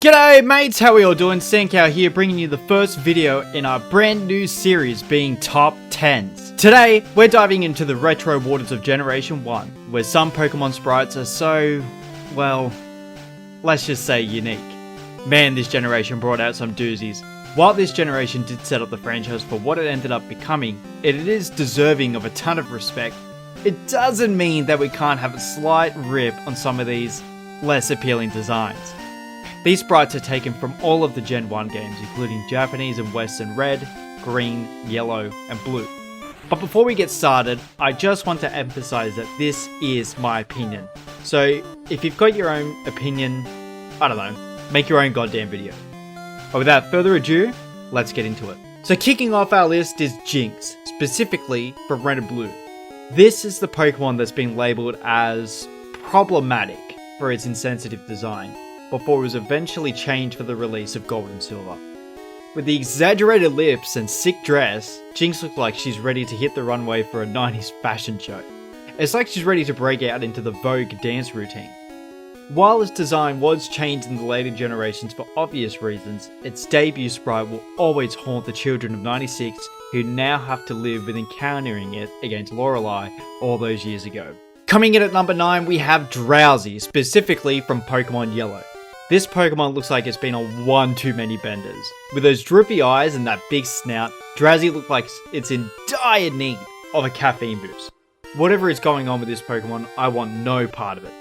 G'day mates, how are we all doing? Sankow here, bringing you the first video in our brand new series being Top 10s. Today, we're diving into the retro waters of Generation 1, where some Pokemon sprites are so, well, let's just say unique. Man, this generation brought out some doozies. While this generation did set up the franchise for what it ended up becoming, it is deserving of a ton of respect. It doesn't mean that we can't have a slight rip on some of these less appealing designs. These sprites are taken from all of the Gen 1 games, including Japanese and Western red, green, yellow, and blue. But before we get started, I just want to emphasize that this is my opinion. So if you've got your own opinion, I don't know, make your own goddamn video. But without further ado, let's get into it. So kicking off our list is JYNX, specifically for red and blue. This is the Pokemon that's been labelled as problematic for its insensitive design, before it was eventually changed for the release of Gold and Silver. With the exaggerated lips and sick dress, JYNX looks like she's ready to hit the runway for a 90s fashion show. It's like she's ready to break out into the Vogue dance routine. While its design was changed in the later generations for obvious reasons, its debut sprite will always haunt the children of 96 who now have to live with encountering it against Lorelei all those years ago. Coming in at number 9, we have DROWZEE, specifically from Pokemon Yellow. This Pokemon looks like it's been on one too many benders. With those droopy eyes and that big snout, DROWZEE looks like it's in dire need of a caffeine boost. Whatever is going on with this Pokemon, I want no part of it.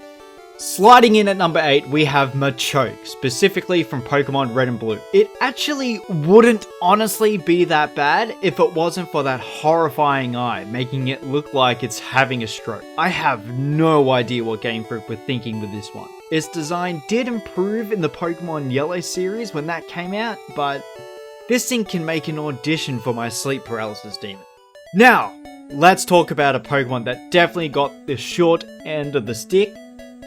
Sliding in at number 8, we have MACHOKE, specifically from Pokemon Red and Blue. It actually wouldn't honestly be that bad if it wasn't for that horrifying eye, making it look like it's having a stroke. I have no idea what Game Freak were thinking with this one. Its design did improve in the Pokemon Yellow series when that came out, but this thing can make an audition for my sleep paralysis demon. Now, let's talk about a Pokemon that definitely got the short end of the stick,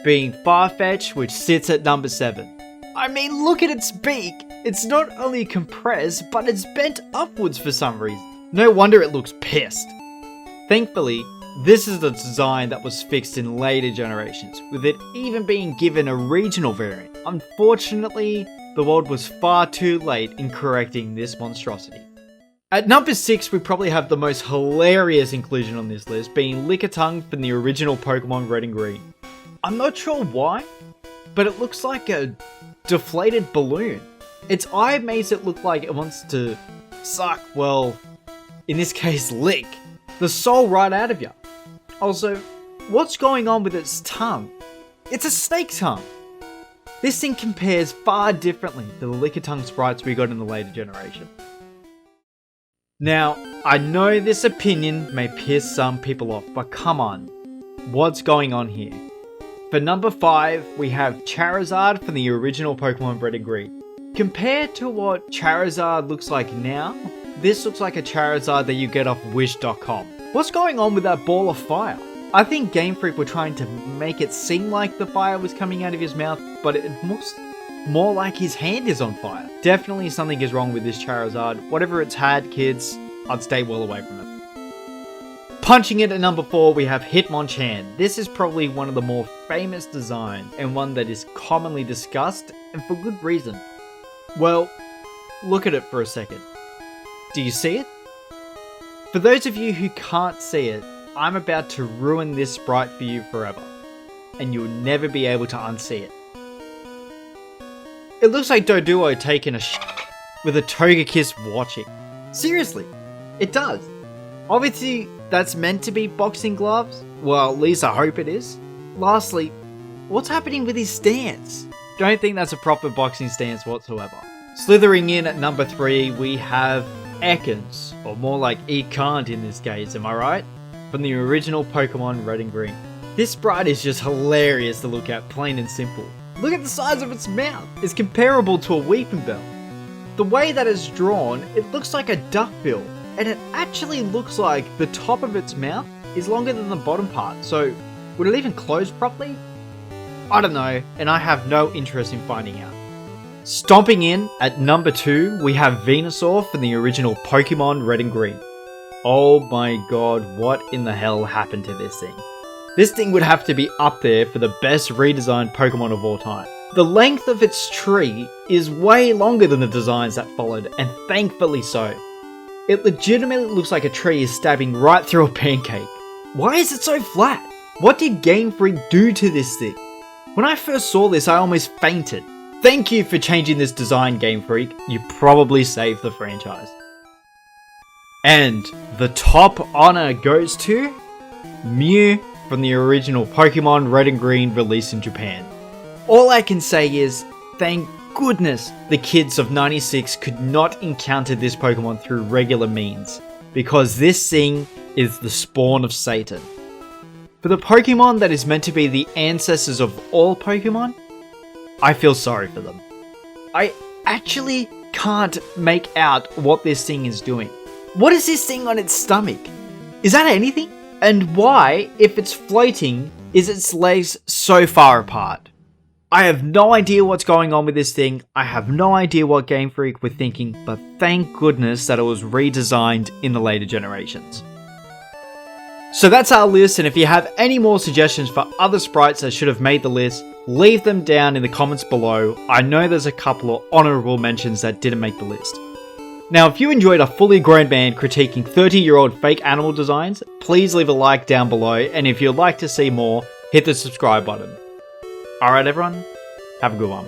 being FARFETCH'D, which sits at number 7. I mean, look at its beak! It's not only compressed, but it's bent upwards for some reason. No wonder it looks pissed. Thankfully, this is the design that was fixed in later generations, with it even being given a regional variant. Unfortunately, the world was far too late in correcting this monstrosity. At number 6, we probably have the most hilarious inclusion on this list, being LICKITUNG from the original Pokemon Red and Green. I'm not sure why, but it looks like a deflated balloon. Its eye makes it look like it wants to suck, well, in this case, lick the soul right out of you. Also, what's going on with its tongue? It's a snake tongue. This thing compares far differently to the LICKITUNG sprites we got in the later generation. Now, I know this opinion may piss some people off, but come on, what's going on here? For number 5, we have CHARIZARD from the original Pokemon Red and Green. Compared to what Charizard looks like now, this looks like a Charizard that you get off Wish.com. What's going on with that ball of fire? I think Game Freak were trying to make it seem like the fire was coming out of his mouth, but it looks more like his hand is on fire. Definitely something is wrong with this Charizard. Whatever it's had, kids, I'd stay well away from it. Punching it at number 4, we have HITMONCHAN. This is probably one of the more famous designs and one that is commonly discussed, and for good reason. Well, look at it for a second. Do you see it? For those of you who can't see it, I'm about to ruin this sprite for you forever, and you'll never be able to unsee it. It looks like Doduo taking a shit with a Togekiss watching. Seriously, it does. Obviously, that's meant to be boxing gloves. Well, at least I hope it is. Lastly, what's happening with his stance? Don't think that's a proper boxing stance whatsoever. Slithering in at number 3, we have EKANS, or more like EKANS in this case, am I right? From the original Pokemon Red and Green. This sprite is just hilarious to look at, plain and simple. Look at the size of its mouth. It's comparable to a Weeping Bell. The way that it's drawn, it looks like a duckbill. And it actually looks like the top of its mouth is longer than the bottom part, so would it even close properly? I don't know, and I have no interest in finding out. Stomping in at number 2, we have VENUSAUR from the original Pokemon Red and Green. Oh my god, what in the hell happened to this thing? This thing would have to be up there for the best redesigned Pokemon of all time. The length of its tree is way longer than the designs that followed, and thankfully so. It legitimately looks like a tree is stabbing right through a pancake. Why is it so flat? What did Game Freak do to this thing? When I first saw this, I almost fainted. Thank you for changing this design, Game Freak. You probably saved the franchise. And the top honor goes to Mew from the original Pokemon Red and Green released in Japan. All I can say is, thank goodness the kids of 96 could not encounter this Pokemon through regular means, because this thing is the spawn of Satan. For the Pokemon that is meant to be the ancestors of all Pokemon, I feel sorry for them. I actually can't make out what this thing is doing. What is this thing on its stomach? Is that anything? And why, if it's floating, is its legs so far apart? I have no idea what's going on with this thing. I have no idea what Game Freak were thinking, but thank goodness that it was redesigned in the later generations. So that's our list, and if you have any more suggestions for other sprites that should have made the list, leave them down in the comments below. I know there's a couple of honourable mentions that didn't make the list. Now, if you enjoyed a fully grown man critiquing 30-year-old fake animal designs, please leave a like down below, and if you'd like to see more, hit the subscribe button. Alright everyone, have a good one.